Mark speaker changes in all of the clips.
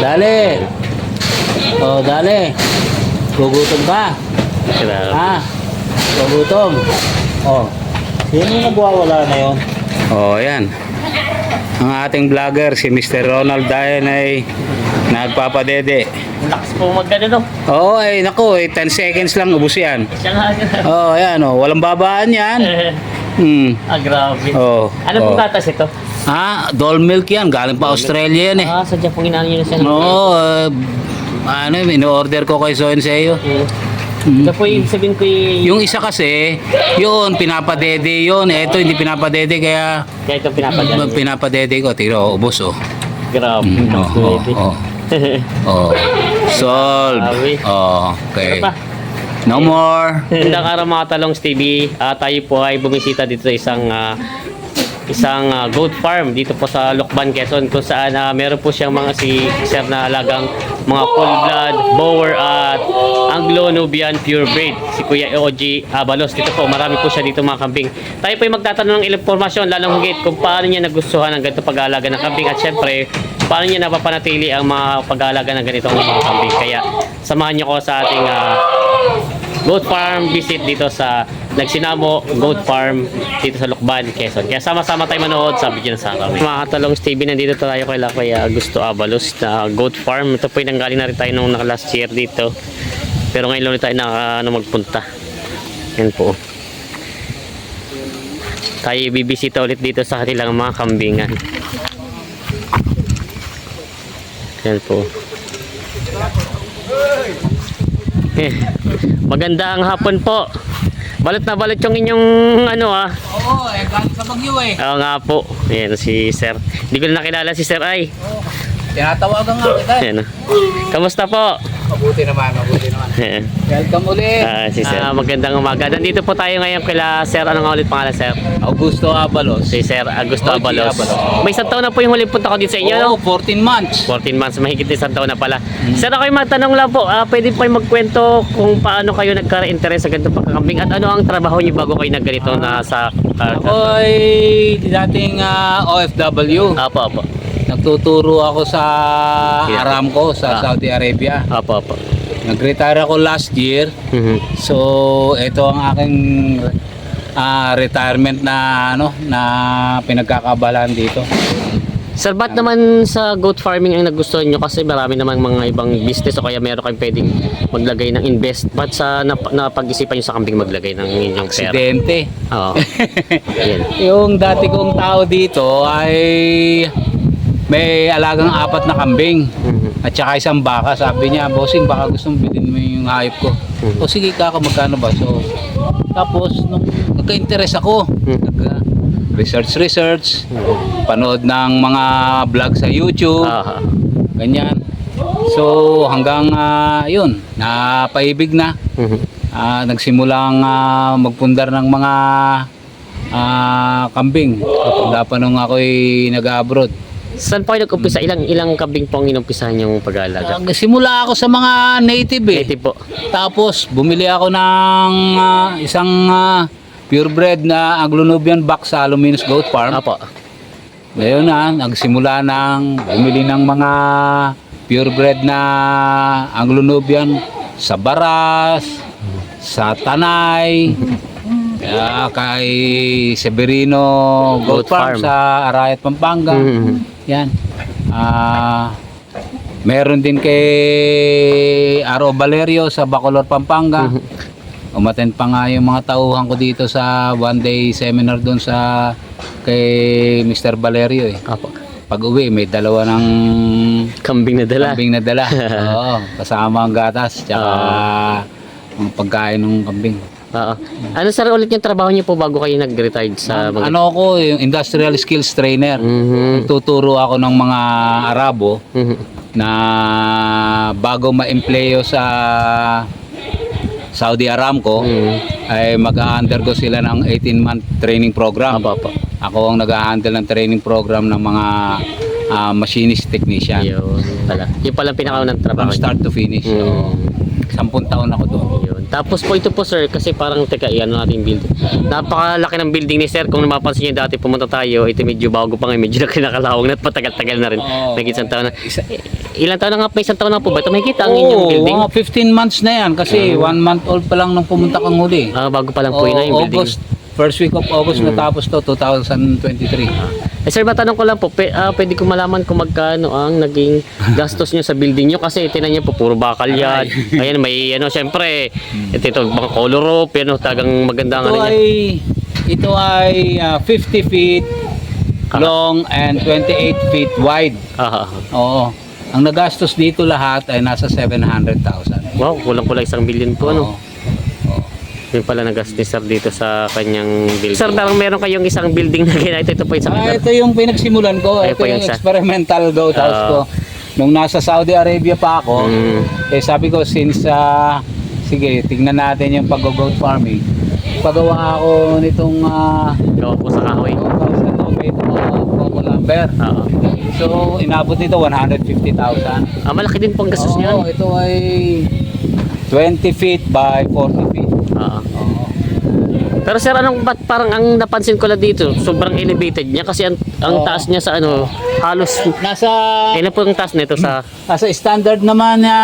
Speaker 1: Dali. Oh, dali. Gugutom ka.
Speaker 2: Grabe.
Speaker 1: Ha? Gugutom. Oh. Sino yung nagwawala na yun? Oh, yan. Ang ating vlogger, si Mr. Ronald Dayan ay nagpapadede.
Speaker 2: Lakas po magkano no?
Speaker 1: Oo, ay naku, 10 seconds lang ubos yan.
Speaker 2: Siya nga.
Speaker 1: Oo, yan oh. Walang babaan yan.
Speaker 2: Grabe.
Speaker 1: Oh.
Speaker 2: Ano pong gatas ito?
Speaker 1: Doll milk yan. Galing pa Australia yan eh.
Speaker 2: Sadya pong inaano nyo na siya.
Speaker 1: Oo, in-order ko kay So and Seo.
Speaker 2: Ito po yung sabihin ko
Speaker 1: Yung isa kasi, yun, pinapadede yun. Ito, hindi pinapadede, kaya
Speaker 2: Kaya ito pinapadyan.
Speaker 1: pinapadede ko. Tignan, ubos oh.
Speaker 2: Grabe.
Speaker 1: Solve.
Speaker 2: Grabe.
Speaker 1: Okay.
Speaker 2: Ano pa?
Speaker 1: No more.
Speaker 2: Magandang araw mga Talongs TV. Tayo po ay bumisita dito sa isang goat farm dito po sa Lucban, Quezon, kung saan meron po siyang mga si sir na alagang mga full blood, bower at Anglo-Nubian purebred, si Kuya OG Abalos. Dito po, marami po siya dito mga kambing. Tayo po ay magtatanong ng ilang impormasyon, lalong higit kung paano niya nagustuhan ang ganito pag-aalaga ng kambing at syempre, paano niya napapanatili ang mga pag-aalaga ng ganitong mga kambing. Kaya samahan niyo ko sa ating goat farm visit dito sa Nagsinamo Goat Farm dito sa Lucban, Quezon. Kaya sama-sama tayo manood sa video na sa kami. Mga Katalongs TV, nandito tayo kay Augusto Abalos na Goat Farm. Ito po yung nanggaling na rin tayo nung last year dito. Pero ngayon lang tayo magpunta. Yan po. Tayo bibisita ulit dito sa kanilang mga kambingan. Yan po. Magandang hapon po. Balot na balot yung inyong
Speaker 1: Oo, galing sa Bagyo eh.
Speaker 2: Oo nga po. Ayan si Sir. Hindi ko na nakilala si Sir ay.
Speaker 1: Tinatawagan nga kita eh.
Speaker 2: Ayan. Kamusta po?
Speaker 1: Mabuti naman.
Speaker 2: Ayan.
Speaker 1: Welcome ulit.
Speaker 2: Si Sir. Magandang umaga. Nandito po tayo ngayon kila Sir. Ano nga ulit pangalan, Sir?
Speaker 1: Augusto Abalos.
Speaker 2: Si Sir Augusto
Speaker 1: OG
Speaker 2: Abalos.
Speaker 1: Abalos.
Speaker 2: May isang taon na po yung huling punta ko dito sa inyo, no?
Speaker 1: Oo, 14 months.
Speaker 2: 14 months, mahigit isang taon na pala. Sir, ako yung matanong lang po, pwede po yung magkwento kung paano kayo nagka-interest sa ganito pagkakambing at ano ang trabaho niyo bago kayo nagganito na sa...
Speaker 1: Ako ay dating OFW.
Speaker 2: Apo.
Speaker 1: Nagtuturo ako sa Aramco sa Saudi Arabia.
Speaker 2: Apo.
Speaker 1: Nag-retire ako last year. So, ito ang aking retirement na pinagkakabalan dito.
Speaker 2: Sir, ba't naman sa goat farming ang nagustuhan nyo? Kasi marami naman mga ibang business o kaya meron kayong pwedeng maglagay ng invest. Ba't sa napag-isipan nyo sa kambing maglagay ng inyong pera?
Speaker 1: Aksidente.
Speaker 2: Oo. Yan.
Speaker 1: Yung dati kong tao dito ay may alagang 4 na kambing at saka isang baka. Sabi niya, bossing, baka gustong bilhin mo yung hayop ko. O sige kaka, magkano ba? So, tapos nung nagka-interest ako, research, panood ng mga vlog sa YouTube, ganyan. So hanggang yun, napaibig na. Nagsimulang magpundar ng mga kambing. Wala pa nung ako'y nag-abroad.
Speaker 2: Saan po kayo nag-umpisa? Ilang kambing po ang inumpisahan yung pag-aalaga?
Speaker 1: Simula ako sa mga native eh.
Speaker 2: Native po.
Speaker 1: Tapos bumili ako ng isang purebred na Anglo-Nubian box sa Aluminous Goat Farm.
Speaker 2: Apo.
Speaker 1: Ngayon nagsimula ng bumili ng mga purebred na Anglo-Nubian sa Baras, sa Tanay, kay Severino Goat Farm sa Arayat, Pampanga. Yan. Meron din kay Aro Valerio sa Bacolor, Pampanga. Umattend pa nga yung mga tauhan ko dito sa one-day seminar doon sa kay Mr. Valerio eh.
Speaker 2: Apo.
Speaker 1: Pag uwi, may dalawa ng
Speaker 2: Kambing na dala.
Speaker 1: Oo, kasama ang gatas, tsaka ang pagkain ng kambing.
Speaker 2: Oo. Ano sir ulit yung trabaho niyo po bago kayo nag-retire sa mga...
Speaker 1: Ano ako, yung industrial skills trainer. Tuturo ako ng mga Arabo na bago ma-empleyo sa Saudi Aramco ay mag-undergo sila ng 18-month training program.
Speaker 2: Apo.
Speaker 1: Ako ang nag-handle ng training program ng mga machinist technician.
Speaker 2: Yun pala. Yung pala pinakaunang trabaho
Speaker 1: From start to finish. So, 10 taon ako doon.
Speaker 2: Yun. Tapos po ito po sir, kasi parang teka, ano natin yung building. Napakalaki ng building ni sir. Kung mapapansin niyo dati pumunta tayo, ito medyo bago pa ngayon, medyo nakalawang na at patagal-tagal na rin.
Speaker 1: Oo.
Speaker 2: May isang taon na. Ilang taon na nga, may isang taon na po ba? Ito makikita ang inyong building.
Speaker 1: mga 15 months na yan kasi 1 month old pa lang nung pumunta kang huli.
Speaker 2: Bago pa lang po yun na yung building.
Speaker 1: August, first week of August natapos to, 2023.
Speaker 2: Sir, matanong ko lang po, pwede ko malaman kung magkano ang naging gastos nyo sa building nyo kasi tinan nyo po, puro bakal yan. Ayan, may ano, syempre, ito mga color rope, yan, tagang maganda ang ano niya.
Speaker 1: Ito ay 50 feet long and 28 feet wide. Oo. Ang nagastos dito lahat ay nasa 700,000.
Speaker 2: Wow, kulang-kulang 1 billion po, ano?
Speaker 1: Oo.
Speaker 2: Yung pala nagastos ni sir dito sa kanyang building. Sir, parang meron kayong isang building na ginagawa. Ito po yung sa
Speaker 1: Ito yung pinagsimulan ko.
Speaker 2: Ay,
Speaker 1: Ito
Speaker 2: po
Speaker 1: yung
Speaker 2: yung sa-
Speaker 1: experimental goat house ko. Nung nasa Saudi Arabia pa ako, sabi ko since, sige, tignan natin yung pag-goat farming. Pagawa ako nitong
Speaker 2: gawa po sa kahoy.
Speaker 1: goat house na to, made of coco lumber. So, inabot nito 150,000.
Speaker 2: Malaki din po ang gastos niyan.
Speaker 1: Ito ay 20 feet by 40 feet.
Speaker 2: Pero sir, anong ba't parang ang napansin ko lang dito, sobrang elevated niya kasi ang taas niya sa ano, halos
Speaker 1: Nasa
Speaker 2: ilan po ang taas nito sa
Speaker 1: standard naman na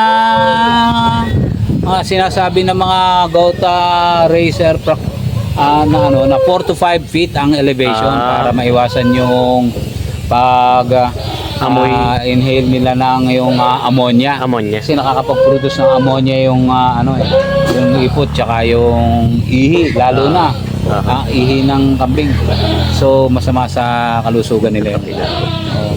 Speaker 1: mga sinasabi ng mga goat racer na ano na 4 to 5 feet ang elevation para maiwasan yung pag
Speaker 2: Amoy.
Speaker 1: Inhale nila ng yung ammonia.
Speaker 2: ammonia.
Speaker 1: Kasi nakakapag-produce ng ammonia yung yung ipot tsaka yung ihi lalo na ihi ng kambing. So masama sa kalusugan nila yun.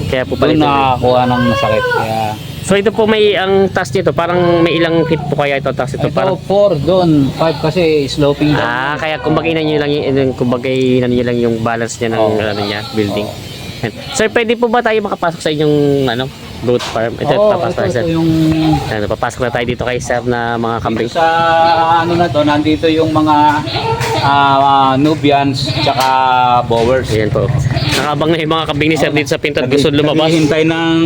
Speaker 2: Kaya po pala
Speaker 1: Doon
Speaker 2: ito.
Speaker 1: nakakuha ng sakit. Kaya
Speaker 2: So ito po may ang taas nito, parang may ilang feet po kaya ito taas ito
Speaker 1: ito
Speaker 2: parang
Speaker 1: 4 doon, 5 kasi sloping down.
Speaker 2: kaya kumbaga niyo lang yung kumbaga niyo lang yung balance niya ng ano niya, building. Sir, pwede po ba tayo makapasok sa inyong ano, goat farm? Ito, papasok tayo, sir.
Speaker 1: Ito yung
Speaker 2: Papasok na tayo dito kay sir na mga kambing.
Speaker 1: sa ano na to, nandito yung mga Nubians tsaka Boers.
Speaker 2: Ayan po. Nakabang na yung mga kambing ni sir dito sa pinto at gusto lumabas.
Speaker 1: Naghihintay ng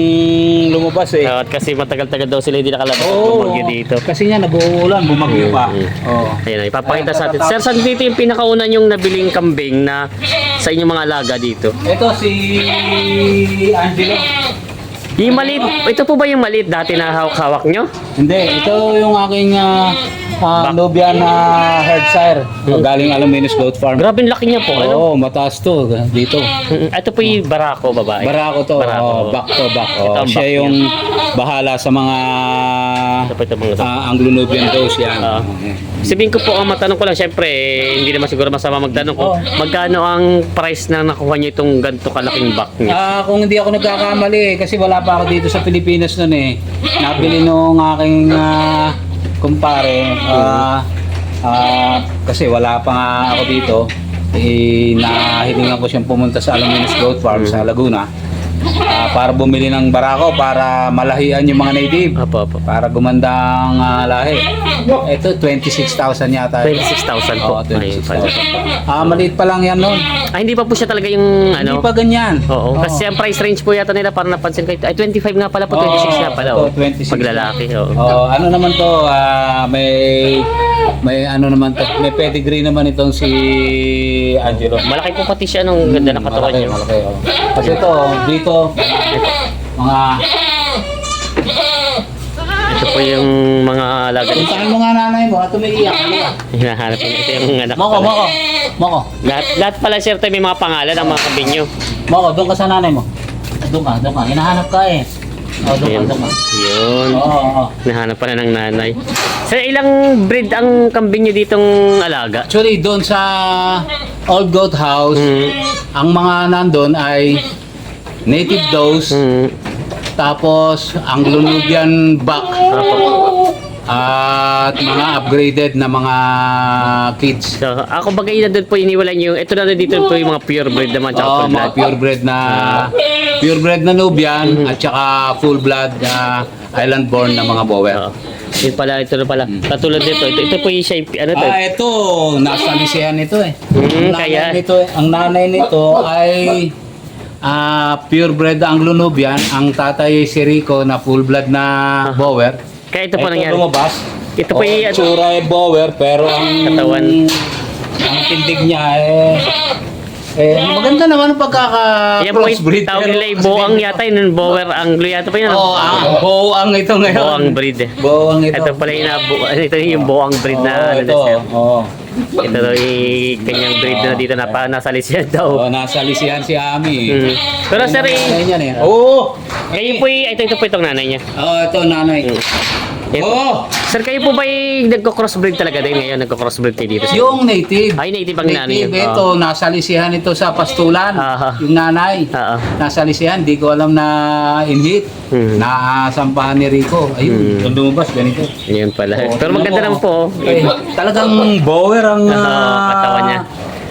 Speaker 1: lumabas eh.
Speaker 2: At kasi matagal-tagal daw sila hindi nakalabas.
Speaker 1: Oo,
Speaker 2: Bumagyo dito.
Speaker 1: kasi nga nag-uulan, bumagyo pa. Oo.
Speaker 2: Ayan, ipapakita sa atin. Sir, saan dito yung pinakauna yung nabiling kambing na sa inyong mga alaga dito?
Speaker 1: Ito si Angelo.
Speaker 2: Yung maliit, ito po ba yung maliit dati na hawak nyo?
Speaker 1: Hindi, ito yung aking Nubian na Hertshire. Galing Alaminos Goat Farm.
Speaker 2: Grabe, ang laki niya po. Ano?
Speaker 1: Oo, mataas to dito.
Speaker 2: Ito po yung barako, babae.
Speaker 1: Barako to,
Speaker 2: Barako.
Speaker 1: back to back.
Speaker 2: Ito ang
Speaker 1: Siya
Speaker 2: back
Speaker 1: yung bahala sa mga
Speaker 2: Ito po ito mga
Speaker 1: Anglo-Nubian does yan.
Speaker 2: Sabihin ko po, ang matanong ko lang, syempre, hindi naman siguro masama magtanong ko, magkano ang price na nakuha niyo itong ganito kalaking back niya?
Speaker 1: Kung hindi ako nagkakamali, kasi wala pa ako dito sa Pilipinas noon eh. Nabili nung aking kumpare. Kasi wala pa nga ako dito. Nahilingan ko siyang pumunta sa Alaminos Goat Farm sa Laguna. Para bumili ng barako para malahian yung mga native.
Speaker 2: Apo.
Speaker 1: Para gumandang lahi. Ito 26,000 yata.
Speaker 2: 26,000 po.
Speaker 1: Oo, 26,000. Maliit pa lang yan noon.
Speaker 2: Hindi pa po siya talaga yung ano?
Speaker 1: Hindi pa ganyan.
Speaker 2: Oo, kasi ang price range po yata nila para napansin ko. Ay, 25 nga pala po, 26 nga pala.
Speaker 1: ito, 26
Speaker 2: Paglalaki, oo.
Speaker 1: Ano naman to, may ano naman to, may pedigree naman itong si Angelo.
Speaker 2: Malaki po pati siya nung ganda ng katawan niya.
Speaker 1: Malaki. Kasi ito, dito, mga,
Speaker 2: Ito po yung mga alaga niya.
Speaker 1: puntahan mo nga nanay mo, at umiiyak.
Speaker 2: Hinahanap niya. Ito yung anak.
Speaker 1: Moko.
Speaker 2: Lahat pala sir, may mga pangalan ng mga kambing nyo.
Speaker 1: Moko, doon ka sa nanay mo. Doon ka. Hinahanap ka eh. Doon ka.
Speaker 2: Yun.
Speaker 1: Oo.
Speaker 2: Nahanap pala ng nanay. Sir, ilang breed ang kambing nyo ditong alaga?
Speaker 1: Actually, doon sa Old Goat House, ang mga nandun ay native does, tapos Anglo-Nubian buck, at mga upgraded na mga kids.
Speaker 2: So, ako bagay na doon po iniwala nyo. Ito na dito po yung mga purebred naman. Tsaka full
Speaker 1: Mga
Speaker 2: blood.
Speaker 1: purebred na Nubian at saka full blood island born na mga Boer.
Speaker 2: Yun pala, ito na pala. Katulad nito. Ito po yung shape. Ano to?
Speaker 1: Ito, nasa lisehan ito eh.
Speaker 2: Kaya-
Speaker 1: Ang nanay nito ay purebred Anglo-Nubian. Ang tatay ay si Rico na full blood na Boer.
Speaker 2: Kaya ito po
Speaker 1: Ito
Speaker 2: nangyari.
Speaker 1: lumabas.
Speaker 2: Ito po yung
Speaker 1: tsura ay bower, pero ang
Speaker 2: Katawan.
Speaker 1: ang tindig niya maganda naman ang
Speaker 2: yan po yung
Speaker 1: pagkaka-crossbreed.
Speaker 2: tawag nila yung boang yata yun, bower Anglo yata po yun.
Speaker 1: Oo, boang ito ngayon.
Speaker 2: Boang breed.
Speaker 1: Boang ito.
Speaker 2: Ito pala yung ito yung boang breed na ano
Speaker 1: ito.
Speaker 2: na sir.
Speaker 1: Oo.
Speaker 2: Ito daw yung kanyang breed na dito na nasalisiyan daw.
Speaker 1: Nasa lisihan si Ami.
Speaker 2: Mm. Pero sir,
Speaker 1: Oo.
Speaker 2: kayo po ito po itong nanay niya.
Speaker 1: Ito nanay.
Speaker 2: Ito.
Speaker 1: Oo.
Speaker 2: Sir, kayo po ba nagko-crossbreed talaga din ngayon? Nagko-crossbreed kayo dito? Sir?
Speaker 1: Yung native.
Speaker 2: Ay, native ang nanay.
Speaker 1: Native, ito, nasa lisihan ito sa pastulan.
Speaker 2: Aha.
Speaker 1: Yung nanay.
Speaker 2: Oo.
Speaker 1: Nasa lisihan, di ko alam na in-hit. Naasampahan ni Rico. Ayun, nung lumabas, ganito.
Speaker 2: Yun pala.
Speaker 1: Oo,
Speaker 2: Pero
Speaker 1: tingnan
Speaker 2: maganda
Speaker 1: mo.
Speaker 2: naman po.
Speaker 1: Talagang bower ang
Speaker 2: katawan niya.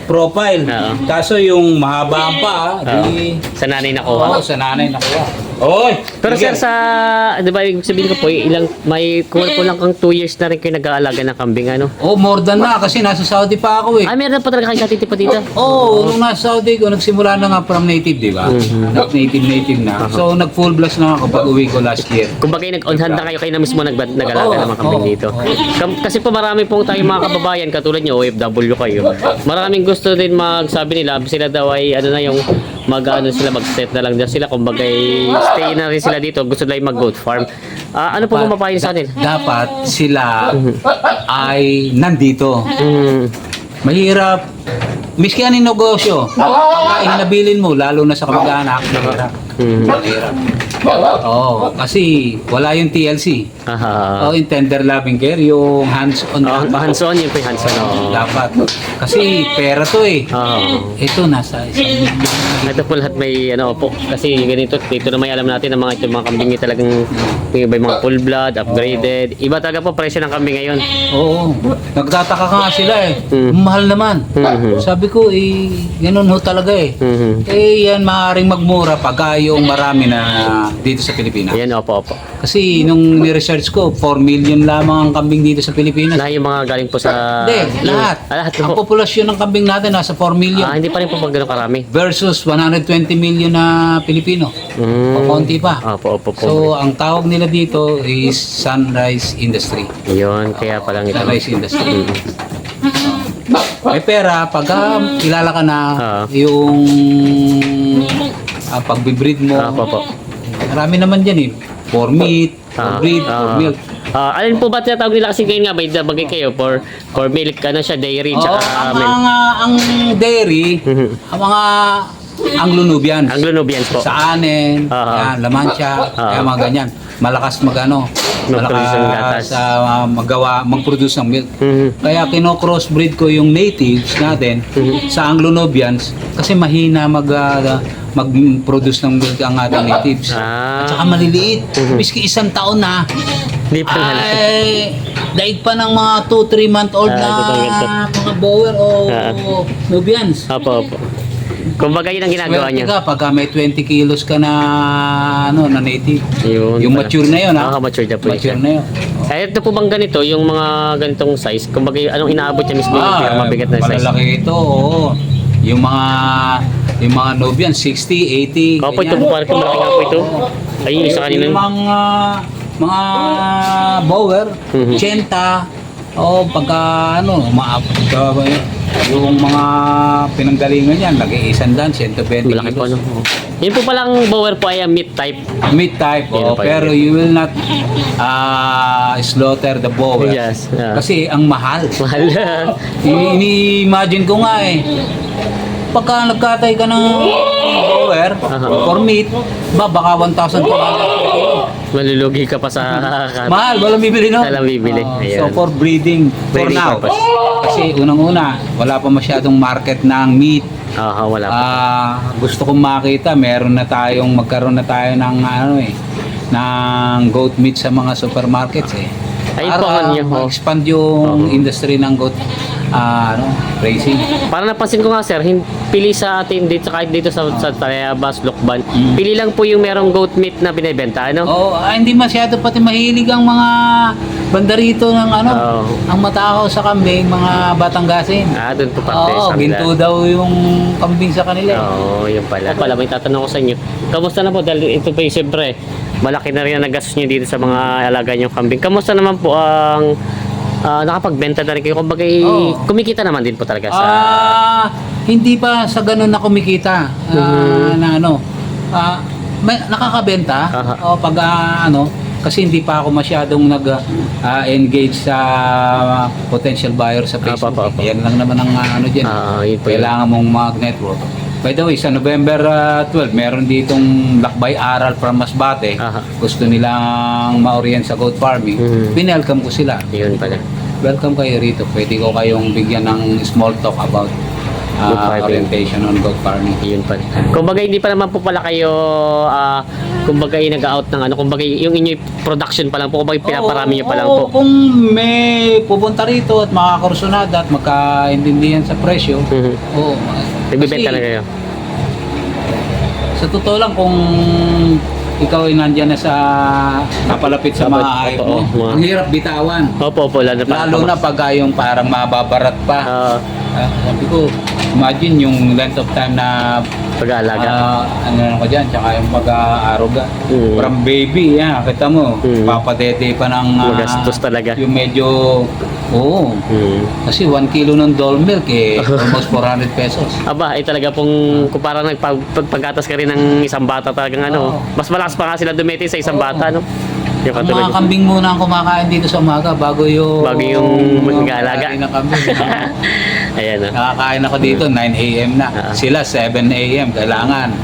Speaker 1: profile.
Speaker 2: Oo.
Speaker 1: Kaso yung mahaba ang paa, di...
Speaker 2: Sa nanay nakuha.
Speaker 1: Oo, sa nanay nakuha. Oy!
Speaker 2: Pero sir, di ba, ibig sabihin ko po, may kulang kang 2 years na rin kayo nag-aalaga ng kambing, ano?
Speaker 1: Oh, more than na kasi nasa Saudi pa ako eh.
Speaker 2: Ay, meron pa talaga kayo katitipa dito?
Speaker 1: Oo, nung nasa Saudi ko, nagsimula na nga from native, di ba? Native na. So, nag-full blast na ako pag uwi ko last year.
Speaker 2: Kung bagay nag-on-hand na kayo na mismo nag-alaga ng mga kambing dito. Kasi po marami pong tayong mga kababayan, katulad nyo, OFW kayo. Maraming gusto din magsabi nila, sila daw ay mag-set na lang dyan sila, kung bagay stay na rin sila dito, gusto nila mag-goat farm. Ano po mapapayin sa atin?
Speaker 1: Dapat sila ay nandito. Mahirap. Miski anong negosyo, pagkain nabilin mo, lalo na sa kamag-anak, mahirap. Oo, kasi wala yung TLC.
Speaker 2: Aha.
Speaker 1: Yung tender loving care, yung hands-on.
Speaker 2: Hands-on, yun po yung hands-on.
Speaker 1: Dapat. Kasi pera to eh. Ito nasa isang
Speaker 2: Ito po lahat may po. Kasi ganito, dito na may alam natin na mga mga kambing ay talagang yung iba yung mga full blood, upgraded. Iba talaga po presyo ng kambing ngayon.
Speaker 1: Oo. Nagtataka ka nga sila eh. Mahal naman. Sabi ko ganun ho talaga eh. Yan maaaring magmura pagka yung marami na dito sa Pilipinas.
Speaker 2: Yan, opo.
Speaker 1: Kasi nung ni-research ko, 4 million lamang ang kambing dito sa Pilipinas.
Speaker 2: Na yung mga galing po sa...
Speaker 1: Hindi, lahat.
Speaker 2: Lahat
Speaker 1: Ang
Speaker 2: po.
Speaker 1: populasyon ng kambing natin nasa 4 million.
Speaker 2: Hindi pa rin po pag gano'ng karami.
Speaker 1: Versus 120 million na Pilipino. O konti pa.
Speaker 2: Opo.
Speaker 1: So, ang tawag nila dito is sunrise industry.
Speaker 2: Yun, kaya palang ito.
Speaker 1: Sunrise industry. May pera, pag kilala ka na yung pagbibreed mo,
Speaker 2: Opo.
Speaker 1: marami naman dyan eh. For meat, for breed, for milk.
Speaker 2: Alin po ba tinatawag nila kasi ngayon nga may bagay kayo for milk, siya, dairy, tsaka milk?
Speaker 1: Ang dairy, ang mga Anglo-Nubians.
Speaker 2: Anglo-Nubians po.
Speaker 1: Sa anin, yan, Lamancia, kaya mga ganyan. Malakas
Speaker 2: Mag-produce ng gatas.
Speaker 1: mag-produce ng milk. Kaya kino-crossbreed ko yung natives natin sa Anglo-Nubians kasi mahina mag-produce ng milk ang ating natives. At saka maliliit. Miski isang taon na,
Speaker 2: Hindi pa nalaki.
Speaker 1: daig pa ng mga 2-3 month old na mga bower o Nubians.
Speaker 2: Opo. Kumbaga yun ang ginagawa
Speaker 1: Swerte
Speaker 2: niya.
Speaker 1: ka pagka may 20 kilos ka na na native. Yung
Speaker 2: pala.
Speaker 1: mature na yun, ha?
Speaker 2: Mature na po yun.
Speaker 1: Mature na yun.
Speaker 2: Ito po bang ganito, yung mga ganitong size, kumbaga anong inaabot niya mismo yung mabigat na size?
Speaker 1: Malalaki ito, oo. Yung mga Nubian, 60, 80,
Speaker 2: Opo, ito po parang malaki nga po ito. Ay, yung isa kanina.
Speaker 1: Yung mga bower, 80, pagka umaabot ka ba yung mga pinanggalingan yan, lagi 100, 120
Speaker 2: Malaki po,
Speaker 1: kilos.
Speaker 2: Yun po palang bower po ay meat type.
Speaker 1: Meat type,
Speaker 2: Yun pa yun.
Speaker 1: pero you will not slaughter the bower.
Speaker 2: Yes.
Speaker 1: Kasi ang mahal.
Speaker 2: Mahal.
Speaker 1: Ini-imagine ko nga eh. Pagka nagkatay ka ng bower for meat, baka 1,200 per kilo.
Speaker 2: Malulugi ka pa sa...
Speaker 1: Mahal, walang bibili no?
Speaker 2: Walang bibili.
Speaker 1: So
Speaker 2: Ayan.
Speaker 1: for breeding, for
Speaker 2: Breeding
Speaker 1: now.
Speaker 2: purpose.
Speaker 1: Kasi unang-una, wala pa masyadong market ng meat.
Speaker 2: Wala pa.
Speaker 1: Gusto kong makita, magkaroon na tayo ng ng goat meat sa mga supermarkets eh.
Speaker 2: Ayun po,
Speaker 1: Para
Speaker 2: niyo.
Speaker 1: ma-expand yung industry ng goat raising.
Speaker 2: Parang napansin ko nga sir, pili sa atin dito kahit dito sa Tayabas, Lokban, pili lang po yung merong goat meat na binebenta, ano?
Speaker 1: Hindi masyado pati mahilig ang mga banda rito ng ang matakaw sa kambing, mga Batanggasin.
Speaker 2: Doon po parte sa
Speaker 1: ginto daw yung kambing sa kanila.
Speaker 2: Yun pala. May tatanong ko sa inyo. Kamusta na po? Dahil ito pa yung siyempre, malaki na rin ang nagastos nyo dito sa mga alaga nyong kambing. Kamusta naman po ang nakapagbenta na rin kayo? Kumbaga,
Speaker 1: Oo.
Speaker 2: kumikita naman din po talaga sa...
Speaker 1: Hindi pa sa ganun na kumikita. Na ano, may nakakabenta.
Speaker 2: Aha.
Speaker 1: O pag ano, kasi hindi pa ako masyadong nag-engage sa potential buyer sa Facebook.
Speaker 2: Apa.
Speaker 1: Yan lang naman ang ano dyan.
Speaker 2: Yun po yun.
Speaker 1: Kailangan mong mag-network. By the way, sa November 12, meron ditong lakbay aral from Masbate.
Speaker 2: Aha.
Speaker 1: Gusto nilang ma-orient sa goat farming. Binelcome ko sila.
Speaker 2: Yun pala.
Speaker 1: Welcome kayo rito. Pwede ko kayong bigyan ng small talk about
Speaker 2: Goat farming.
Speaker 1: orientation on goat farming.
Speaker 2: Yun pala. Kumbaga, hindi pa naman po pala kayo, kumbaga, nag-out ng ano, kumbaga, yung inyo production pa lang po, kumbaga, pinaparami nyo pa lang po.
Speaker 1: Kung may pupunta rito at makakursunada at magkaintindihan sa presyo, oo.
Speaker 2: Nagbibenta
Speaker 1: Kasi,
Speaker 2: na kayo.
Speaker 1: Sa totoo lang, kung ikaw ay nandyan na sa kapalapit sa mga hayop mo,
Speaker 2: Oo,
Speaker 1: ang hirap bitawan.
Speaker 2: Opo,
Speaker 1: Lalo na pag yung parang mababarat pa.
Speaker 2: Ah,
Speaker 1: Sabi ko, imagine yung length of time na
Speaker 2: pag-aalaga.
Speaker 1: ano ko dyan, tsaka yung pag-aaruga. From baby, kita mo, papadete pa ng
Speaker 2: Magastos talaga.
Speaker 1: yung medyo, oo. Kasi 1 kilo ng doll milk almost 400 pesos.
Speaker 2: Aba, talaga pong, kung parang nagpagatas ka rin ng isang bata talagang ano,
Speaker 1: Oo.
Speaker 2: mas malakas pa nga sila dumete sa isang bata, no? Yung
Speaker 1: Ang
Speaker 2: katulad
Speaker 1: mga kambing muna ang kumakain dito sa umaga bago yung
Speaker 2: mag-aalaga.
Speaker 1: na kambing.
Speaker 2: Ayan, no?
Speaker 1: Nakakain ako dito 9 a.m. na. Sila 7 a.m. kailangan.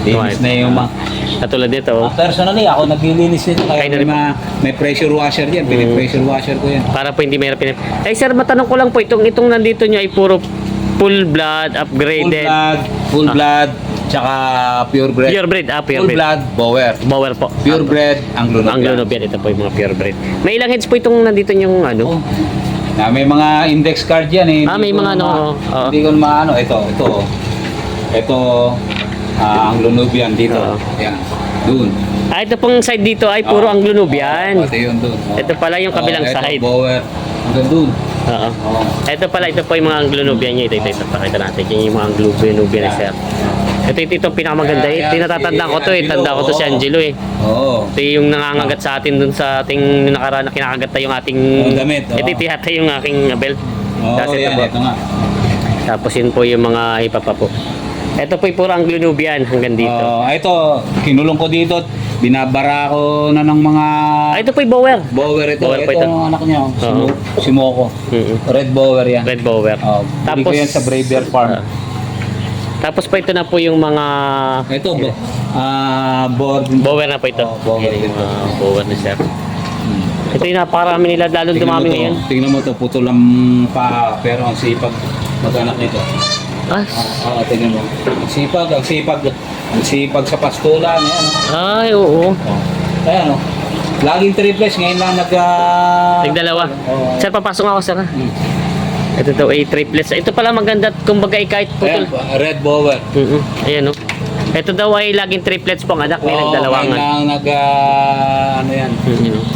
Speaker 1: Linis na yung mga...
Speaker 2: Katulad nito, oh.
Speaker 1: Personally, ako naglilinis nito. Kaya
Speaker 2: Kayo na rin
Speaker 1: may pressure washer yan. Pinipressure washer ko yan.
Speaker 2: Para po hindi mahirap pinip. Eh sir, matanong ko lang po, itong nandito nyo ay puro full blood, upgraded.
Speaker 1: Full blood, tsaka purebred.
Speaker 2: Purebred,
Speaker 1: Full
Speaker 2: purebred.
Speaker 1: blood, bower.
Speaker 2: Bower po.
Speaker 1: Purebred, Anglo-Nubian.
Speaker 2: Anglo-Nubian, ito po yung mga purebred. May ilang heads po itong nandito yung ano?
Speaker 1: Oh. May mga index card yan eh.
Speaker 2: May
Speaker 1: Hindi ko
Speaker 2: mga ano, oo.
Speaker 1: Hindi ko maano. Ito, Anglo-Nubian dito.
Speaker 2: Oo.
Speaker 1: Yan, dun.
Speaker 2: Ito pong side dito ay puro Anglo-Nubian.
Speaker 1: Pati yun dun.
Speaker 2: Ito pala yung kabilang side.
Speaker 1: Ito, bower. Hanggang dun.
Speaker 2: Oo.
Speaker 1: Oo.
Speaker 2: Ito po yung mga Anglo-Nubian nyo. Ito, pakita natin. Yan yung mga Anglo-Nubian na sir. Ito pinakamaganda.
Speaker 1: Yan,
Speaker 2: Tinatatandaan ko to eh.
Speaker 1: Angelo,
Speaker 2: Tanda ko to si
Speaker 1: oo.
Speaker 2: Angelo eh.
Speaker 1: Oo.
Speaker 2: Ito yung nangangagat sa atin dun sa ating nakaraan na kinakagat tayo yung ating
Speaker 1: Damit, oo.
Speaker 2: ito yata yung aking belt.
Speaker 1: Oo,
Speaker 2: Tapos ito
Speaker 1: yan.
Speaker 2: po.
Speaker 1: Ito nga.
Speaker 2: Tapos yun po yung mga ipapa po. Ito po yung puro Anglo-Nubian hanggang dito.
Speaker 1: Ito, kinulong ko dito. Binabara ko na ng mga
Speaker 2: Ito po yung bower.
Speaker 1: bower ito.
Speaker 2: Bower po ito.
Speaker 1: Ang anak niya,
Speaker 2: Oo.
Speaker 1: si Moko. Red bower yan.
Speaker 2: Red bower.
Speaker 1: Tapos ko yan sa Braver Farm.
Speaker 2: Tapos po ito na po yung mga
Speaker 1: Ito, board.
Speaker 2: bower na po ito.
Speaker 1: Bower
Speaker 2: Yan yung
Speaker 1: ito.
Speaker 2: mga bower na sir. Ito yung napakarami nila lalong dumami ngayon.
Speaker 1: Tingnan mo to, putol ang pa, pero ang sipag mag-anak nito. Tingnan mo. Ang sipag sa pastulan.
Speaker 2: Ay, oo.
Speaker 1: Kaya ano, laging triples, ngayon lang
Speaker 2: Nagdalawa.
Speaker 1: Oo.
Speaker 2: Sir, papasok ako sir. Ito daw ay triplets. Ito pala maganda kumbaga kahit
Speaker 1: Ayan,
Speaker 2: putol.
Speaker 1: red bower.
Speaker 2: Ayan o. Ito daw ay laging triplets po ang anak. May
Speaker 1: Oo,
Speaker 2: nagdalawangan.
Speaker 1: ngayon lang ano yan,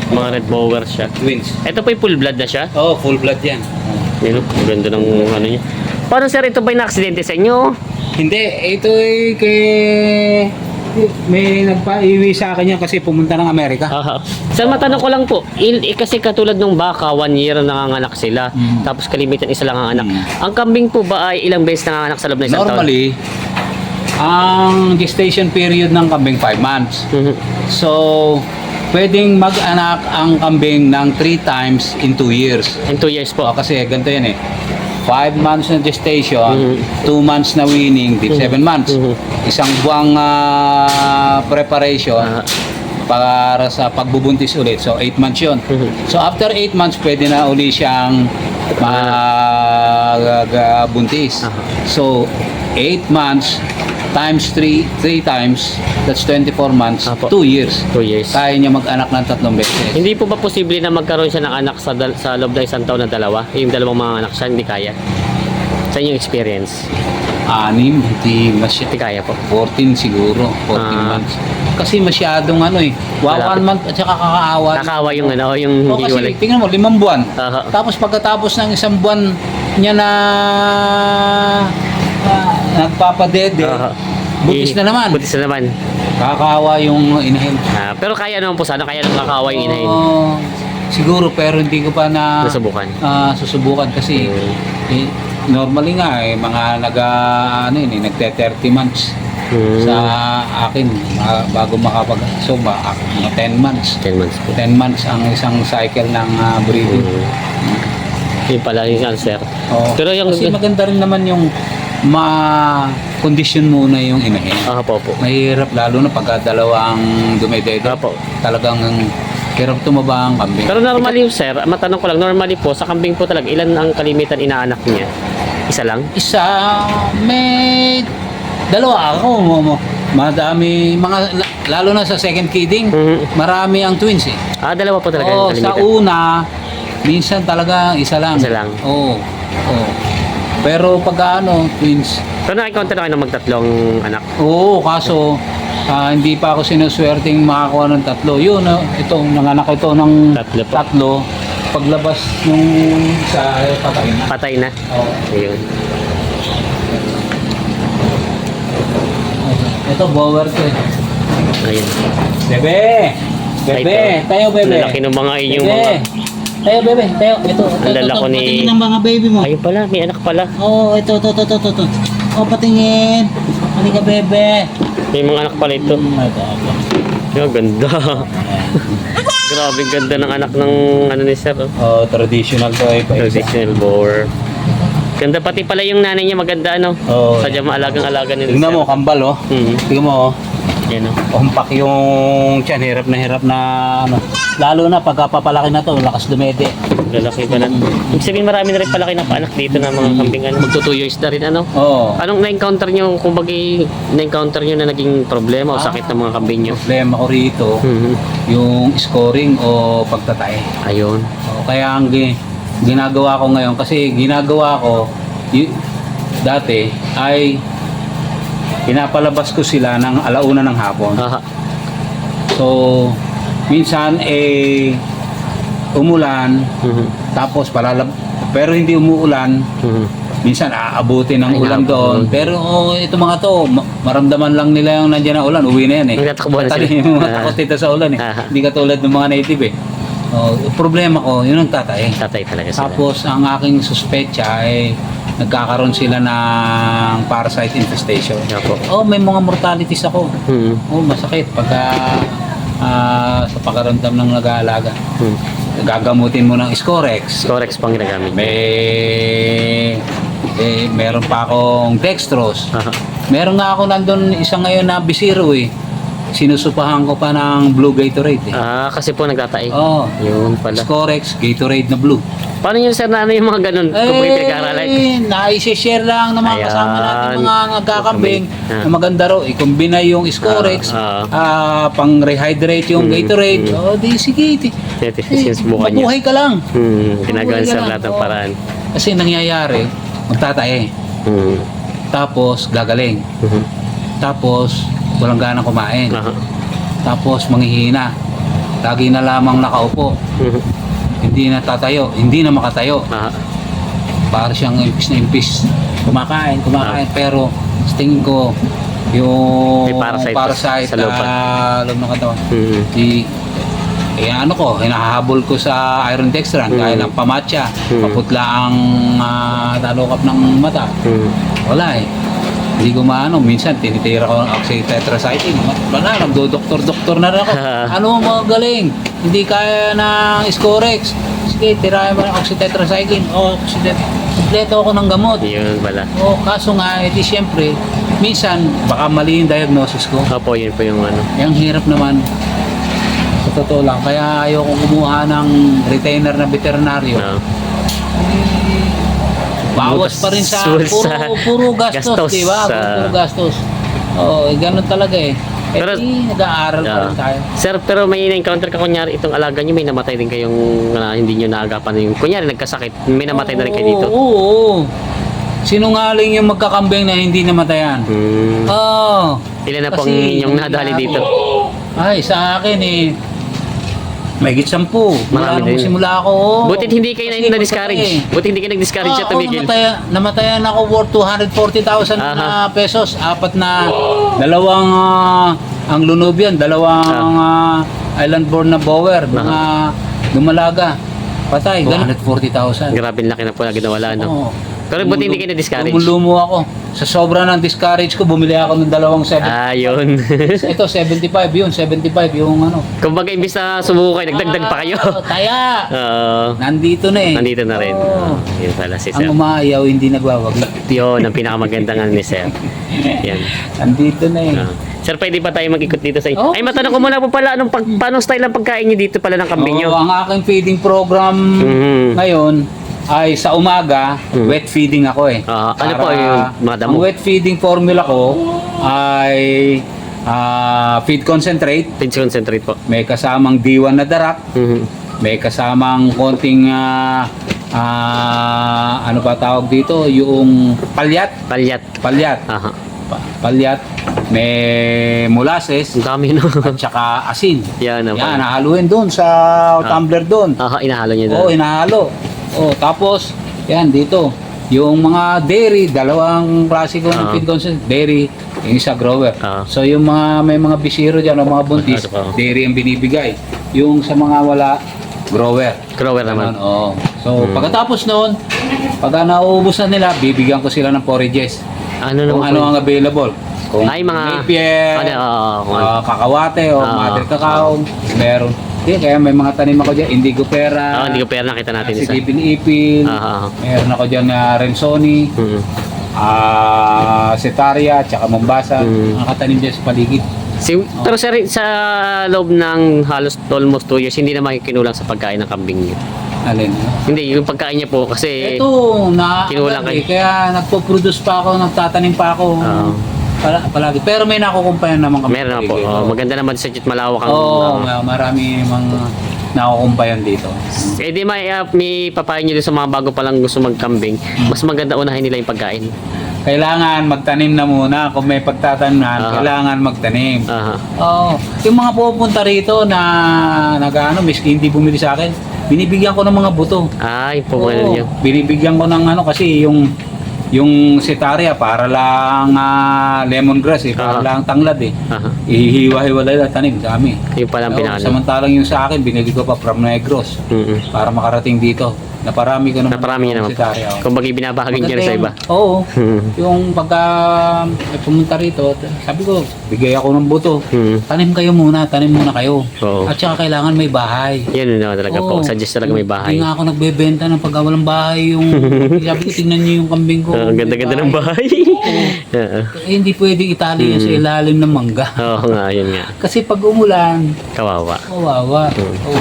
Speaker 2: Mga red bower siya.
Speaker 1: twins.
Speaker 2: Ito po yung full blood na siya.
Speaker 1: Oo, full blood yan.
Speaker 2: Ayan o. Ang ganda ng ano niya. Paano sir, ito ba yung na-aksidente sa inyo?
Speaker 1: Hindi, ito ay may nagpa-iwi sa akin yan kasi pumunta ng Amerika.
Speaker 2: Sir, matanong ko lang po, kasi katulad ng baka, 1 year nanganganak sila, tapos kalimitan isa lang ang anak. Ang kambing po ba ay ilang beses nanganganak sa loob ng isang taon?
Speaker 1: Normally, ang gestation period ng kambing 5 months. So, pwedeng mag-anak ang kambing ng 3 times in 2 years.
Speaker 2: In 2 years po.
Speaker 1: Kasi ganito yan 5 months na gestation, 2 months na weaning, 7 months. Isang buwang preparation para sa pagbubuntis ulit. So, 8 months yun. So, after 8 months, pwede na uli siyang magbuntis. So, 8 months times 3 times, that's 24 months,
Speaker 2: Apo.
Speaker 1: 2 years.
Speaker 2: 2 years.
Speaker 1: Kaya niya mag-anak ng 3 beses.
Speaker 2: Hindi po ba posible na magkaroon siya ng anak sa loob ng isang taon na dalawa? Yung dalawang mga anak siya, hindi kaya? Sa inyong experience?
Speaker 1: 6, hindi
Speaker 2: Hindi kaya po.
Speaker 1: 14 siguro, 14 months. Kasi masyadong 1 month at saka kakaawa.
Speaker 2: Nakakawa yung yung
Speaker 1: O kasi
Speaker 2: hiwalay.
Speaker 1: tingnan mo, 5 buwan.
Speaker 2: Aha.
Speaker 1: Tapos pagkatapos ng 1 buwan niya na nagpapadede,
Speaker 2: Aha.
Speaker 1: buntis na naman.
Speaker 2: Buntis na naman.
Speaker 1: Kakaawa yung inahin.
Speaker 2: Pero kaya naman po sana, kaya naman kakaawa yung inahin.
Speaker 1: Siguro, pero hindi ko pa
Speaker 2: Nasubukan.
Speaker 1: susubukan kasi normally nga mga nagte 30 months sa akin bago mga 10 months.
Speaker 2: 10 months po.
Speaker 1: 10 months ang isang cycle ng breeding.
Speaker 2: Yun pala yung answer. Pero yung...
Speaker 1: Kasi maganda rin naman yung ma-condition muna yung inahin.
Speaker 2: po.
Speaker 1: Mahirap lalo na pagka dalawang dumedede.
Speaker 2: Apo.
Speaker 1: Talagang hirap tumaba ang kambing.
Speaker 2: Pero normally, sir, matanong ko lang, normally po, sa kambing po talaga, ilan ang kalimitan inaanak niya? Isa lang?
Speaker 1: Isa, may dalawa ako. Madami, lalo na sa second kidding, marami ang twins eh.
Speaker 2: Dalawa po talaga yung
Speaker 1: Sa
Speaker 2: kalimitan.
Speaker 1: una, minsan talaga isa lang.
Speaker 2: Isa lang.
Speaker 1: Oo. Pero pagka twins,
Speaker 2: Pero nakikounter na kayo ng magtatlong anak?
Speaker 1: oo, kaso hindi pa ako sinuswerteng makakuha ng 3. Yun, nanganak ito ng
Speaker 2: Tatlo po.
Speaker 1: 3. Paglabas nung sa patay na.
Speaker 2: Patay na?
Speaker 1: Oo.
Speaker 2: Ayun.
Speaker 1: Ito, bower ko eh.
Speaker 2: Ayun.
Speaker 1: Bebe! Bebe!
Speaker 2: Ito.
Speaker 1: Tayo, bebe!
Speaker 2: Lalaki ng mga inyong
Speaker 1: Bebe!
Speaker 2: mga...
Speaker 1: Tayo, bebe! Tayo! Ito,
Speaker 2: Ang lalako ni-
Speaker 1: patingin ng mga baby mo.
Speaker 2: Ayun pala, may anak pala.
Speaker 1: Oo, ito. Patingin! Halika, bebe!
Speaker 2: May mga anak pala ito.
Speaker 1: Ito.
Speaker 2: Yung ganda. Grabe ganda ng anak ng ano ni sir. Oh.
Speaker 1: Traditional to eh.
Speaker 2: Traditional boar. Ganda pati pala yung nanay niya, maganda ano.
Speaker 1: Oo.
Speaker 2: Sadya maalagang-alaga nila.
Speaker 1: Tingnan mo, kambal oh. Tingnan mo oh.
Speaker 2: Yan oh.
Speaker 1: Umpak yung tiyan, hirap na Lalo na pagkapapalaki na to, lakas dumede.
Speaker 2: Lalaki pa na. Ibig sabihin marami na rin palaki na paanak dito na mga kambing ano. Magto 2 years na rin ano.
Speaker 1: Oo.
Speaker 2: Anong na-encounter nyo, na-encounter nyo na naging problema o sakit ng mga kambing nyo?
Speaker 1: Problema ko rito, yung scoring o pagtatay.
Speaker 2: Ayun.
Speaker 1: Kaya ang ginagawa ko ngayon, kasi ginagawa ko, dati ay pinapalabas ko sila ng alauna ng hapon. So, minsan umulan, tapos pero hindi umuulan, minsan aabutin ng ulan doon. Pero ito mga to, maramdaman lang nila yung nandiyan na ulan, uwi na yan eh.
Speaker 2: Nagtatakbo na sila.
Speaker 1: Takot dito sa ulan eh. Hindi katulad ng mga native eh. Problema ko, yun ang tatay.
Speaker 2: Tatay talaga sila.
Speaker 1: Tapos ang aking suspecha ay nagkakaroon sila ng parasite infestation. May mga mortalities ako. Masakit pagka sa pakaramdam ng nag-aalaga. Gagamutin mo ng Scorex.
Speaker 2: Scorex pang ginagamit.
Speaker 1: Meron pa akong dextrose. Meron nga ako nandun isa ngayon na bisiro eh. Sinusupahan ko pa ng blue Gatorade eh.
Speaker 2: Kasi po nagtatae.
Speaker 1: Yun
Speaker 2: pala.
Speaker 1: Scorex, Gatorade na blue.
Speaker 2: Paano yun sir na ano yung mga ganun? Kung po yung pinag-aaralan?
Speaker 1: Naisishare lang ng mga kasama natin mga nagkakambing na maganda raw. I-combine yung Scorex, pang-rehydrate yung Gatorade. Di sige.
Speaker 2: Sinusubukan niya.
Speaker 1: Mabuhay ka lang.
Speaker 2: Ginagawa sir lahat ng paraan.
Speaker 1: Kasi nangyayari, magtatae. Tapos gagaling. Tapos walang ganang kumain. Tapos manghihina. Lagi na lamang nakaupo. Hindi na tatayo, hindi na makatayo. Para siyang impis. Kumakain. Pero sa tingin ko, yung
Speaker 2: may parasite
Speaker 1: sa
Speaker 2: sa loob
Speaker 1: ng katawan. Hinahabol ko sa iron dextran, kaya lang pamatcha, paputla ang talukap ng mata. Wala eh. Hindi ko minsan tinitira ko ng oxytetracycline. Wala, nagdo-doktor na rin ako. Ano mo magaling? Hindi kaya ng Scorex. Sige, tirayan mo ng oxytetracycline. Kompleto ako ng gamot.
Speaker 2: Yun pala.
Speaker 1: Kaso nga, siyempre, minsan, baka mali yung diagnosis ko.
Speaker 2: Opo, yun po yung ano.
Speaker 1: Yung hirap naman. Sa totoo lang. Kaya ayoko kumuha ng retainer na veterinaryo. Bawas pa rin sa puro gastos, di ba? Puro gastos. Ganun talaga eh. Pero nag-aaral pa rin tayo.
Speaker 2: Sir, pero may na-encounter ka kunyari itong alaga nyo, may namatay din kayong hindi nyo naagapan yung kunyari nagkasakit, may namatay na rin kayo dito?
Speaker 1: Oo. Sinungaling yung magkakambing na hindi namatayan.
Speaker 2: Ilan na pong inyong nadali dito?
Speaker 1: Ay, sa akin mahigit 10.
Speaker 2: Marami din.
Speaker 1: Simula ako.
Speaker 2: Butit hindi kayo na-discourage. Butit hindi kayo nag-discourage at tumigil.
Speaker 1: Namatayan ako worth 240,000 na pesos. 4 na dalawang ang Lunubian, dalawang island born na bower, mga dumalaga. Patay, 140,000.
Speaker 2: Grabe laki na po na ginawa, no?
Speaker 1: Oo.
Speaker 2: Pero buti hindi kayo na-discourage.
Speaker 1: Lumulumo ako. Sa sobra ng discourage ko, bumili ako ng dalawang 7.
Speaker 2: Yun.
Speaker 1: Ito, 75 yun. 75 yung ano.
Speaker 2: Kumbaga, imbis na sumuko kayo, nagdagdag pa kayo.
Speaker 1: Taya!
Speaker 2: Oo.
Speaker 1: Nandito na eh.
Speaker 2: Nandito na rin.
Speaker 1: Oo.
Speaker 2: Yun pala si
Speaker 1: Ang
Speaker 2: Sir.
Speaker 1: umaayaw, hindi nagwawagi.
Speaker 2: Yun, ang pinakamagandang ni Sir. Yan.
Speaker 1: Nandito na eh.
Speaker 2: Sir, pwede ba tayo mag-ikot dito sa inyo?
Speaker 1: Oo.
Speaker 2: Ay, matanong ko muna po pala, paano style ang pagkain nyo dito pala ng kambing nyo?
Speaker 1: Oo, ang aking feeding program
Speaker 2: Mhm.
Speaker 1: ngayon ay sa umaga, wet feeding ako eh.
Speaker 2: Ano po yung mga damo?
Speaker 1: Ang wet feeding formula ko ay feed concentrate,
Speaker 2: Pinch concentrate po.
Speaker 1: may kasamang D1 na darak,
Speaker 2: Mhm.
Speaker 1: may kasamang konting ano ba tawag dito, yung palyat,
Speaker 2: Palyat.
Speaker 1: palyat, palyat, may molasses
Speaker 2: Ang dami, no?
Speaker 1: at saka asin.
Speaker 2: Yan,
Speaker 1: Yan, nahaluin doon sa tumbler doon.
Speaker 2: inahalo nyo
Speaker 1: Oo,
Speaker 2: doon.
Speaker 1: inahalo. Oh, tapos, yan, dito. Yung mga dairy, dalawang klase ko ng feed concentrate. Dairy, yung isa grower. So, yung mga, may mga bisiro dyan, o mga buntis, dairy ang binibigay. Yung sa mga wala, grower.
Speaker 2: Grower naman.
Speaker 1: Ganun, oo. So, pagkatapos noon, pagka nauubos na nila, bibigyan ko sila ng forages.
Speaker 2: Ano
Speaker 1: Kung
Speaker 2: naman
Speaker 1: ano
Speaker 2: po?
Speaker 1: ang available. Kung
Speaker 2: Ay, mga-
Speaker 1: napier, kakawate, o mother cacao, meron. Kaya may mga tanim ako dyan, indigo pera,
Speaker 2: Hindi ko pera nakita natin isa.
Speaker 1: Ipin-ipin, meron ako dyan na Rensoni,
Speaker 2: Mhm.
Speaker 1: Setaria, tsaka Mombasa, nakatanim dyan sa paligid.
Speaker 2: Pero sir, sa loob ng halos almost 2 years, hindi naman kinulang sa pagkain ng kambing niyo.
Speaker 1: Alin?
Speaker 2: Hindi, yung pagkain niya po kasi
Speaker 1: Ito,
Speaker 2: kinulang kayo.
Speaker 1: kaya nagpo-produce pa ako, nagtatanim pa ako. Palagi. Pero may nakukumpayan naman kami.
Speaker 2: meron na po. Maganda naman sa malawak ang...
Speaker 1: Oo, marami mga nakukumpayan dito.
Speaker 2: Di may papayo niyo din sa mga bago pa lang gusto magkambing, mas maganda unahin nila yung pagkain.
Speaker 1: Kailangan magtanim na muna. Kung may pagtatanan, kailangan magtanim.
Speaker 2: Aha.
Speaker 1: Oo. Yung mga pupunta rito na nag-ano, miski hindi bumili sa akin, binibigyan ko ng mga buto.
Speaker 2: Ay, pumano
Speaker 1: Oo,
Speaker 2: niyo.
Speaker 1: binibigyan ko ng ano kasi yung setaria para lang lemongrass eh, para lang tanglad eh.
Speaker 2: Aha.
Speaker 1: Ihiwa-hiwalay lang tanim dami.
Speaker 2: Yung palang pinano.
Speaker 1: Samantalang yung sa akin, binili ko pa from Negros
Speaker 2: Mm-mm.
Speaker 1: para makarating dito. Naparami ko naman.
Speaker 2: Naparami niya naman.
Speaker 1: setaria.
Speaker 2: Kung bagay binabahagi niyo rin sa iba.
Speaker 1: Oo. Yung pagka pumunta rito, sabi ko, bigay ako ng buto. Tanim muna kayo.
Speaker 2: Oo.
Speaker 1: At saka kailangan may bahay.
Speaker 2: Yan na talaga po.
Speaker 1: Oo.
Speaker 2: Suggest talaga may bahay.
Speaker 1: Hindi nga ako nagbebenta ng pagka walang bahay. Sabi ko, tingnan niyo yung kambing ko.
Speaker 2: Ang ganda-ganda ng bahay.
Speaker 1: Hindi pwedeng itali yan sa ilalim ng mangga.
Speaker 2: Oo nga, yun nga.
Speaker 1: Kasi pag umulan,
Speaker 2: Kawawa.
Speaker 1: kawawa. Oo.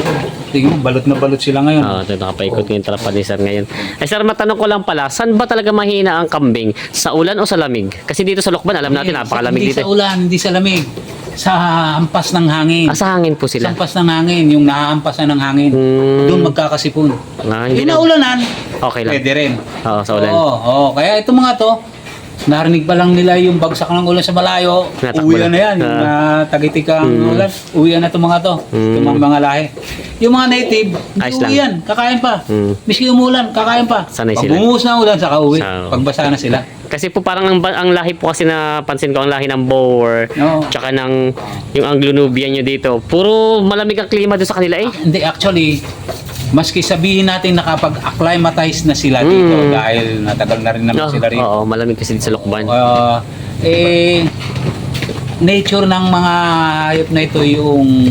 Speaker 1: Tingnan mo, balot na balot sila ngayon.
Speaker 2: Ito nakapaikot yung trapal ni Sir ngayon. Sir, matanong ko lang pala, saan ba talaga mahina ang kambing? Sa ulan o sa lamig? Kasi dito sa Lokban, alam natin, napakalamig
Speaker 1: Hindi
Speaker 2: dito.
Speaker 1: sa ulan, hindi sa lamig. Sa hampas ng hangin.
Speaker 2: Sa hangin po
Speaker 1: Sa
Speaker 2: sila.
Speaker 1: hampas ng hangin, yung nahahampasan ng hangin. Doon magkakasipon.
Speaker 2: Hindi
Speaker 1: Yung
Speaker 2: na.
Speaker 1: naulanan,
Speaker 2: Okay lang.
Speaker 1: pwede rin.
Speaker 2: Oo, sa ulan.
Speaker 1: Oo. Kaya itong mga to, narinig pa lang nila yung bagsak ng ulan sa malayo,
Speaker 2: Natakbo
Speaker 1: uwian
Speaker 2: na.
Speaker 1: na yan. Yung tagitikang ulan, uwian na itong mga to. Itong mga lahi. Yung mga native, hindi
Speaker 2: Ayos lang.
Speaker 1: uwian, kakain pa.
Speaker 2: Mm.
Speaker 1: Miski umulan, kakain pa.
Speaker 2: Sanay
Speaker 1: Pag
Speaker 2: sila.
Speaker 1: bumuhos na ang ulan, saka uwi.
Speaker 2: Sa-
Speaker 1: Pagbasa na sila.
Speaker 2: Kasi po parang ang lahi po kasi napansin ko, ang lahi ng Boer,
Speaker 1: Oo.
Speaker 2: tsaka ng yung Anglo-Nubian nyo dito, puro malamig ang klima doon sa kanila eh.
Speaker 1: Hindi, actually, maski sabihin natin nakapag-acclimatize na sila dito dahil natagal na rin naman sila rito.
Speaker 2: Oo, malamig kasi dito sa Lokban.
Speaker 1: Nature ng mga hayop na ito yung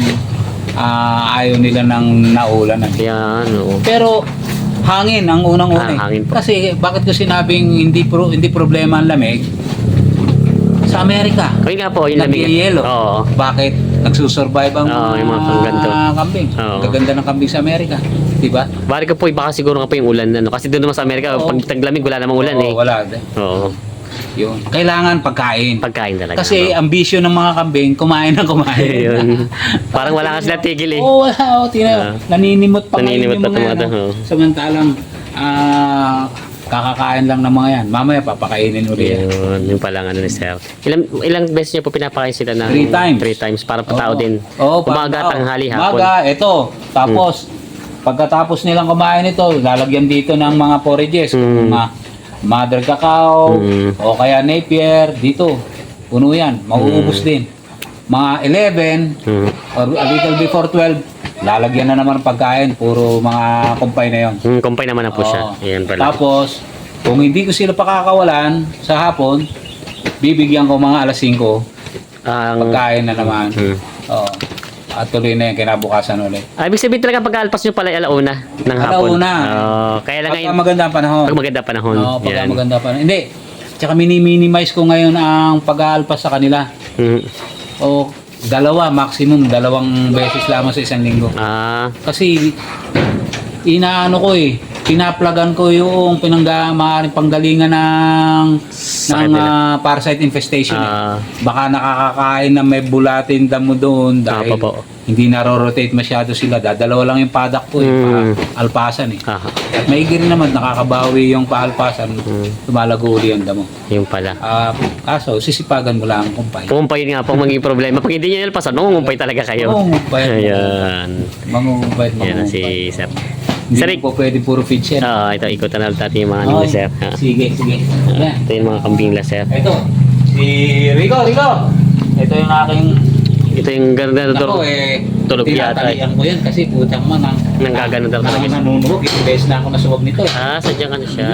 Speaker 1: ayaw nila ng naulan.
Speaker 2: Yan, oo.
Speaker 1: Pero hangin ang unang-una.
Speaker 2: Hangin po.
Speaker 1: Kasi bakit ko sinabing hindi problema ang lamig? Sa Amerika,
Speaker 2: Kaya nga po, yung lamig.
Speaker 1: nagyayelo.
Speaker 2: Oo.
Speaker 1: Bakit? Nagsusurvive ang
Speaker 2: Oo, yung mga pangganto.
Speaker 1: kambing.
Speaker 2: Oo.
Speaker 1: Gaganda ng kambing sa Amerika. Diba?
Speaker 2: Bari ko po, baka siguro nga po yung ulan. Kasi doon naman sa Amerika,
Speaker 1: Oo.
Speaker 2: pag taglamig, wala namang ulan eh.
Speaker 1: Oo, wala.
Speaker 2: Oo.
Speaker 1: Yun. Kailangan pagkain.
Speaker 2: Pagkain talaga.
Speaker 1: Kasi ambisyon ng mga kambing, kumain ng kumain.
Speaker 2: Yun. Parang wala nga sila tigil eh.
Speaker 1: Oo, wala. Tingnan. Naninimot pa
Speaker 2: Naninimot
Speaker 1: ngayon
Speaker 2: pa
Speaker 1: yung mga
Speaker 2: ito,
Speaker 1: yan,
Speaker 2: oo.
Speaker 1: Samantalang, kakakain lang ng mga yan. Mamaya papakainin ulit yan.
Speaker 2: Yung pala ano ni Sir. Ilang beses niyo po pinapakain sila na?
Speaker 1: 3 times.
Speaker 2: 3 times. Para patao din.
Speaker 1: Oo,
Speaker 2: Umaga, tanghali, hapon.
Speaker 1: Umaga, ito. Tapos, pagkatapos nilang kumain ito, lalagyan dito ng mga forages. Mga mother cacao, o kaya napier, dito. Puno yan. Mauubos din. mga 11 or a little before 12, lalagyan na naman ng pagkain. Puro mga kumpay na yon.
Speaker 2: Kumpay naman na po siya.
Speaker 1: Oo.
Speaker 2: Ayan pala.
Speaker 1: Tapos, kung hindi ko sila pakakawalan sa hapon, bibigyan ko mga alas 5, pagkain na naman. Oo. At tuloy na yung kinabukasan ulit.
Speaker 2: Ibig sabihin talaga pag-alpas nyo pala ay alauna ng hapon.
Speaker 1: Alauna.
Speaker 2: Kaya lang
Speaker 1: Pagka
Speaker 2: ngayon,
Speaker 1: maganda ang panahon.
Speaker 2: pag maganda panahon.
Speaker 1: Oo, pagka
Speaker 2: Yan.
Speaker 1: maganda ang panahon. Hindi. Tsaka minimize ko ngayon ang pag-aalpas sa kanila.
Speaker 2: Mhm.
Speaker 1: O maximum 2 beses lamang sa isang linggo. Kasi inaano ko pinaplagan ko yung maaaring panggalingan ng parasite infestation. Baka nakakakain na may bulatin damo doon dahil hindi naro-rotate masyado sila. Dadalawa lang yung padak ko, alpasan At maigi rin naman, nakakabawi yung paalpasan, lumalago uli yung damo.
Speaker 2: Yung pala.
Speaker 1: Kaso, sisipagan mo lang ang kumpay.
Speaker 2: Kumpay nga po maging problema. Pag hindi nyo nalpasan, mangungumpay talaga kayo. Ayan.
Speaker 1: Mangungumpay.
Speaker 2: Yan si Sir.
Speaker 1: Hindi
Speaker 2: Sir,
Speaker 1: po pwede puro feed share.
Speaker 2: ito, ikutan na ulit natin yung mga nila, Sir.
Speaker 1: Sige. Yan.
Speaker 2: Ito yung mga kambing nila, Sir.
Speaker 1: Ito, si Rico. Ito yung aking
Speaker 2: Ito yung ganda na
Speaker 1: ako
Speaker 2: tulog yata.
Speaker 1: tinatalian ko yan kasi putang man
Speaker 2: Nanggagano daw talaga siya.
Speaker 1: nanununog. Ilang beses na ako nasuwag nito.
Speaker 2: Sadyang ano siya.